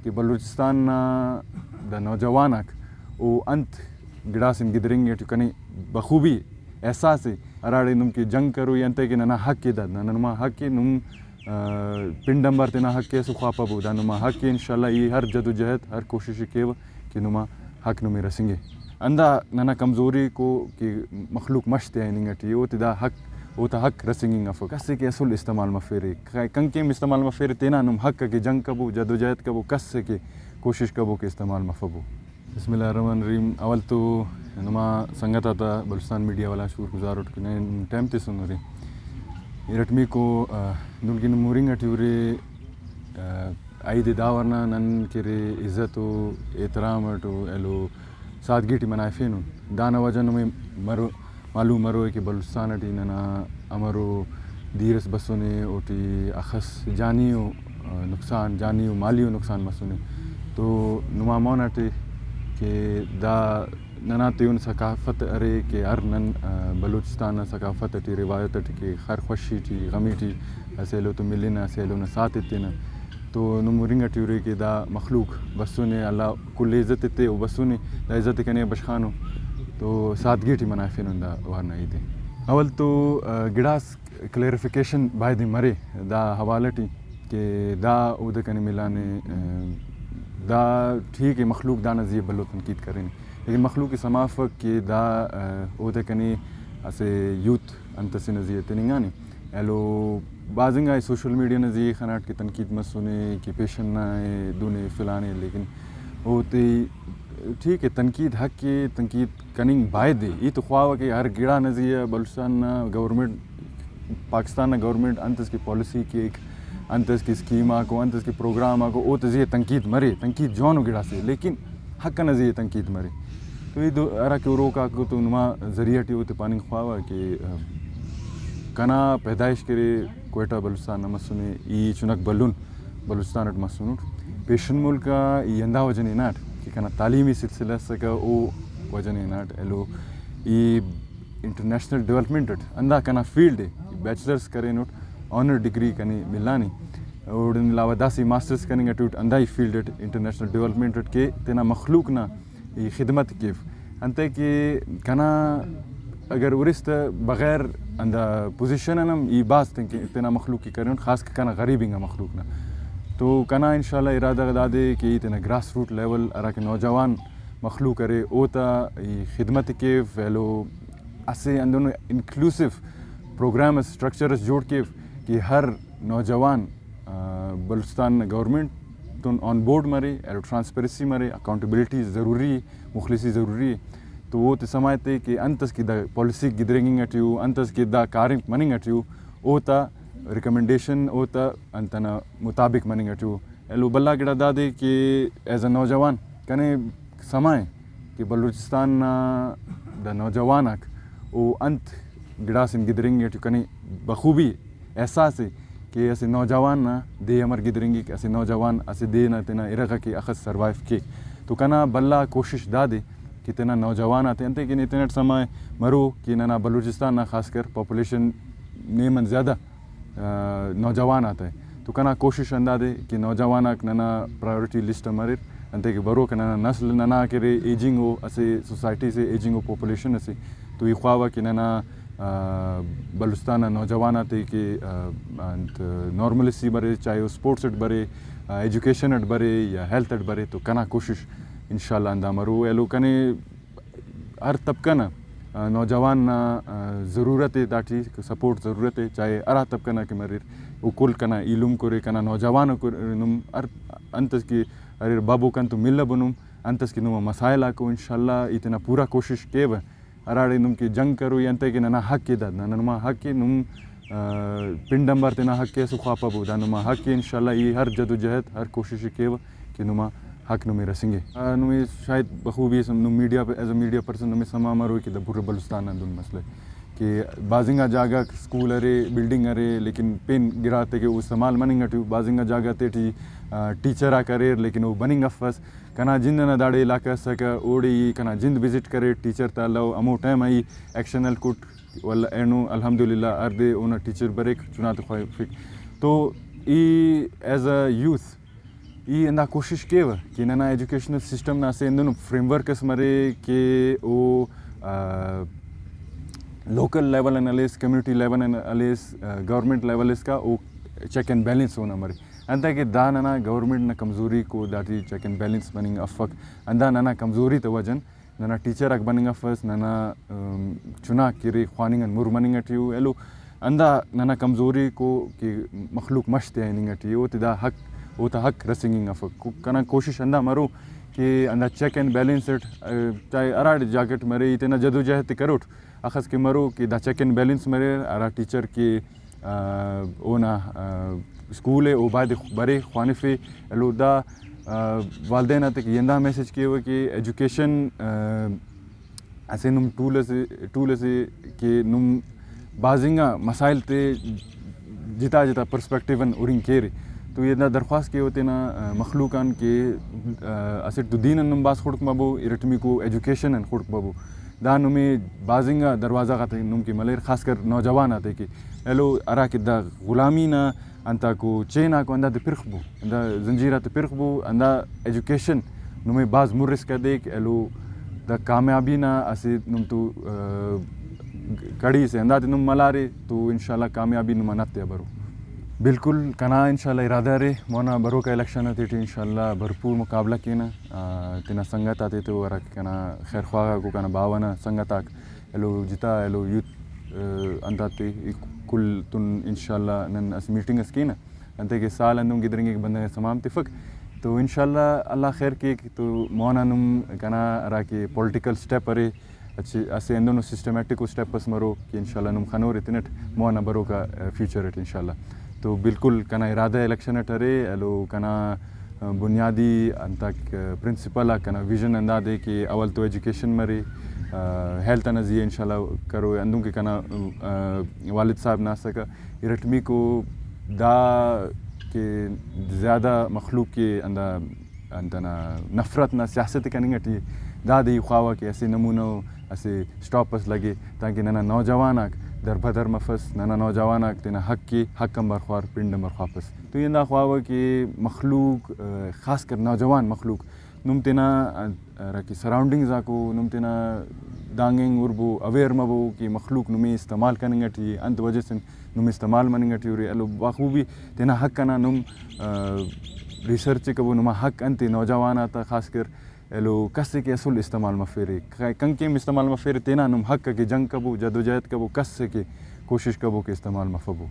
कि बलूचिस्तान द नौजवानक ओ अंत गिड़ासिन गिदरिंगे कनी बखूबी एहसास अराड़े नुम की जंग करो यंते कि नना हक के दद ननमा हक के नुम पिंडंबर तेना हक के सुखापा बुदा नुमा हक के इंशाल्लाह ये हर जदोजहद हर कोशिश केव कि नुमा हक नुमे रसेंगे अंदा नना कमज़ोरी को कि मखलूक मश्त है निंगटी वो तिदा हक वो ता हक रसेंगे अफो कस्से के असूल इस्तेमाल मफेरे कंकेम इस्तेमाल मफेरे तेना नुम हक के जंग कबो जदोजहद कबो कस्से के कोशिश कबो के इस्तेमाल मफबो। बिस्मिल्लाहिर्रहमानिर्रहीम। अवल तो नुमा संगत आता बलूचिस्तान मीडिया वाला शुक्रगुजार उठने टाइम ते सुन रहे इरटमी को नुनकी नमूरिंग अट्यूरे आई दे दावरना नन केरे इज्जतो एहतराम अटो एलो सादगी टी मनाए फेनु दाना वजन में मरो मालूम मरो कि बलूचिस्तान अटी नना अमरो दीरस बसोने ओटी अखस जानियो नुकसान जानियो मालियो नुकसान मसोने तो नुमा मौन अटे कि दा नना त्योन सकाफत अरे के हर नन बलूचिस्तान सकाफत टी रिवायत टी के हर खुशी टी गमी टी ऐसे लो तो मिले ना ऐसे लो ना साथ इतने ना तो नुमुरिंग अट्यूरे के दा मखलूक बसोने अल्लाह कुल इज़्ज़त इतने वो बसोने दा इज़्ज़त कने बशखानो तो सादगी टी मनाए फिर उन्दा वारना इधे अवल तो गिड़ास क्लैरिफिकेशन बायदे मरे दा हवाले टी के दा उधर कने मिलाने दा ठीक है मखलूक दा नज़िए बलो तनकीद करें लेकिन मखलूक समाफ़क के दा उधर कने ऐसे यूथ अंत से नज़िए तनिंगानी एलो बाजिंगा सोशल मीडिया नज़िए खनाट की तनकीद मत सुने कि पेशन ना दूने फिलाने लेकिन वो ते ठीक है तनकीद हक के तनकीद कनिंग बायदे ये तो ख्वाह कि हर गिड़ा नज़िए बलूचिस्तान गवर्नमेंट पाकिस्तान गवर्नमेंट अंत की पॉलिसी की एक अंतस की स्कीमा को अंतस के प्रोग्राम को ओ तज़िए तनकीद मरे तनकीद जौन गिड़ा से लेकिन हक का नज़िए तनकीद मरे तो ये दो अरा के रोका को तो नुमा ज़रिया टी होते पानी ख्वावा कि कना पैदाइश करे कोयटा बलूचिस्तान मसुने ई चुनक बलून बलूचिस्तान मसुन पेशन मुल्क का यंदा वजन नाट कि कना तालीमी सिलसिला सका ओ वजन नाट एलो ई इंटरनेशनल डेवलपमेंट अंदा कना फील्ड बैचलर्स करे नोट ऑनर डिग्री कनी मिलानी और अलावा दासी मास्टर्स करेंगे टूट अंदाई फील्ड इंटरनेशनल डेवलपमेंट के तेना मखलूक ना ये खिदमत के अंते कि कना अगर उरिस्त बगैर अंदा पोजीशन नम ये बात तेना मखलूक की करें खास कना गरीबिंगा मखलूक ना तो कना इंशाल्लाह इरादा गदा दे कि तेना ग्रास रूट लेवल अरा के नौजवान मखलूक करे ओता ये खिदमत के फैलो ऐसे अंदर इंक्लूसिव प्रोग्राम स्ट्रक्चर जोड़ के कि हर नौजवान बलूचिस्तान गवर्नमेंट तो ऑन बोर्ड मरे एलो ट्रांसपेरेंसी मरे अकाउंटेबिलिटी ज़रूरी मुखलिसी ज़रूरी तो वो तो समाते कि अंतस की दा पॉलिसी गिदरेंगिंग अट्यू अंतस की दा कार्य मनिंग अट्यू ओता रिकमेंडेशन ओता अंतना मुताबिक मनिंग अट्यू एलो बल्ला गिड़ा दादे कि एज अ नौजवान कने समाए कि बलूचिस्तान द नौजवानक ओ अंत गिड़ासिन गिदरेंगे अट्यू कने बखूबी एहसास है कि ऐसे नौजवान ना दे अमर गिदरेंगे कि ऐसे नौजवान ऐसे दे ना तेना इरका के अखस सर्वाइव के तो कना बल्ला कोशिश दादे कि तेना नौजवान आते अंते कि इतने समय मरो कि ना बलूचिस्तान ना खासकर पॉपुलेशन नेमन ज़्यादा नौजवान आता है तो कना कोशिश अंदादे कि नौजवान ना प्रायोरिटी लिस्ट मरे अंते कि बरो के ना नस्ल ना करे एजिंग हो ऐसे सोसाइटी से एजिंग हो पॉपुलेशन से तो ये ख्वावा कि ना बलूचिस्तान नौजवान आते कि नॉर्मलिसी बरे चाहे वो स्पोर्ट्स अट बरे एजुकेशन अट बरे या हेल्थ अट बरे तो कना कोशिश इंशाल्लाह अंदा मरो एलो कने हर तबका ना नौजवान ना ज़रूरत है ताटी सपोर्ट ज़रूरत है चाहे अरा तबका ना के मरे उकुल कना इलुम करे कना नौजवान को नुम अंतस की अरे बाबू कन तो मिल बनुम अंतस की नुम मसाइला को इंशाल्लाह इतना पूरा कोशिश के अराड़े नुम की जंग करो यंते कि नना हक के दद नुमा हक के नुम पिंडंबर तेना हक के सुखापा बुदा नुमा हक के इंशाल्लाह ये हर जदोजहद हर कोशिश के कि नुमा हक नुमे रसेंगे नुमे शायद बखूबी नुम मीडिया पे एज अ मीडिया पर्सन नुमे समा मरो कि पूरे बलूचिस्तान अंदर मसले कि बाजिंगा जागा स्कूल अरे बिल्डिंग अरे लेकिन पेन गिराते कि वो इस्तेमाल मनिंग अटू बाजिंगा जागा तेटी टीचर आ करे लेकिन वो बनिंग अफस कना जिंद न दाड़े इलाका सक ओड़ी कना जिंद विजिट करे टीचर तालो अमो टाइम आई एक्शनल कुट वल्ला एनो अल्हम्दुलिल्लाह अर्दे ओना टीचर बरेक चुनात ख्वाफिक तो ई एज अ यूथ ಈ ಅಂದ ಕೋಶಿಶ್ ಕೇವ कि नना एजुकेशनल सिस्टम ना से इंदनु फ्रेमवर्क मरे के ओ local level analysis community level analysis government level इसका ओ चेक एंड बैलेंस होना मरे अंता कि दा नना गवर्नमेंट ना कमज़ोरी को दाती check and balance Warring Afak अंदा नना कमज़ोरी तो वजन नना टीचर अक बनिंग अफस नना चुना किरी ख्वानिंग मुर मनिंग अटियो एलो अंदा नना कमज़ोरी को कि मखलूक मश्त है निंग अटियो तिदा हक वो तो हक रसिंग अफक कना कोशिश अंदा मरो कि अंदा चेक एंड बैलेंस चाहे अराड जैकेट मरे इतना जदोजहद करोट अखस के मरो कि दा चेक एंड बैलेंस मरे अरा टीचर के ओना स्कूल है वो बाद बड़े ख्वानिफे एलो दा वालदेन तक यंदा मैसेज किए हुए कि एजुकेशन ऐसे नुम टूल से कि नुम बाजिंगा मसाइल ते जिता जिता पर्सपेक्टिवन उरिंग केरे तो ये ना दरख्वास्त के होते ना मखलूकान के असिट दुदीन नम बास खुड़क मबो इरटमी को एजुकेशन अन खुड़क मबो दान में बाजिंगा दरवाज़ा का नुम की मलेर खासकर नौजवान आते कि एलो अरा कि दा गुलामी ना अंता को चेना को अंदा तिरखबो अंदा जंजीरा तिरखबो अंदा एजुकेशन नुमे बाज मुर्रिस का देख एलो दा कामयाबी ना असे नुम तो कड़ी से अंदा नुम मलारे तो इंशाल्लाह कामयाबी नुम नत्ते बरो बिल्कुल कना इंशाल्लाह इरादा रे मोना बरो का इलेक्शन आते थे इंशाल्लाह भरपूर मुकाबला किना तिना संगत आते थे और कना खैर ख्वाह को कना बावना संगत आक एलो जिता एलो यूथ अंदाते कुल तुन इंशाल्लाह नन अस मीटिंग स्कीना अंते के साल अंदुम गिदरेंगे बंदे समाम तिफक तो इंशाल्लाह अल्लाह खैर के तो मोना नुम कना रा के पॉलिटिकल स्टेप अरे अच्छे ऐसे अंदों सिस्टमेटिक स्टेप पस मरो कि इंशाल्लाह नुम खनोर इतने मोना बरो का फ्यूचर है इंशाल्लाह तो बिल्कुल कना इरादा इलेक्शन अरे एलो कना बुनियादी अंतक प्रिंसिपल कना विजन अंदा दे कि अवल तो एजुकेशन मरे हेल्थ नज़िए इंशाल्लाह करो अंदुम के कना वालिद साहब ना सका इरटमी को दा के ज़्यादा मखलूक के अंदा अंतना नफ़रत ना सियासत करेंगे दा दी ख्वावा के ऐसे नमूनों ऐसे स्टॉपर्स लगे ताकि नना नौजवान दर बदर मफस नना नौजवान तेना हक के हक कम बरख्वार पिंड बरख्वापस तो ये ना ख्वावा कि मखलूक ख़ास कर नौजवान मखलूक नुम तेना रखी सराउंडिंग्स आको नुम तेना दांगेंग उर्बो अवेयर मबो कि मखलूक नुमे इस्तेमाल करेंगे टी अंत वजह से नुम इस्तेमाल मनेंगे टी और एलो बाखूबी तेना हक कना नुम रिसर्च कबो नुमा हक अंत नौजवान आता ख़ास कर एलो कस्से के असूल इस्तेमाल मफेरे कंकेम इस्तेमाल मफेरे तेना नुम हक के जंग कबो जदोजहद कबो कस्से के कोशिश कबो के इस्तेमाल मफबो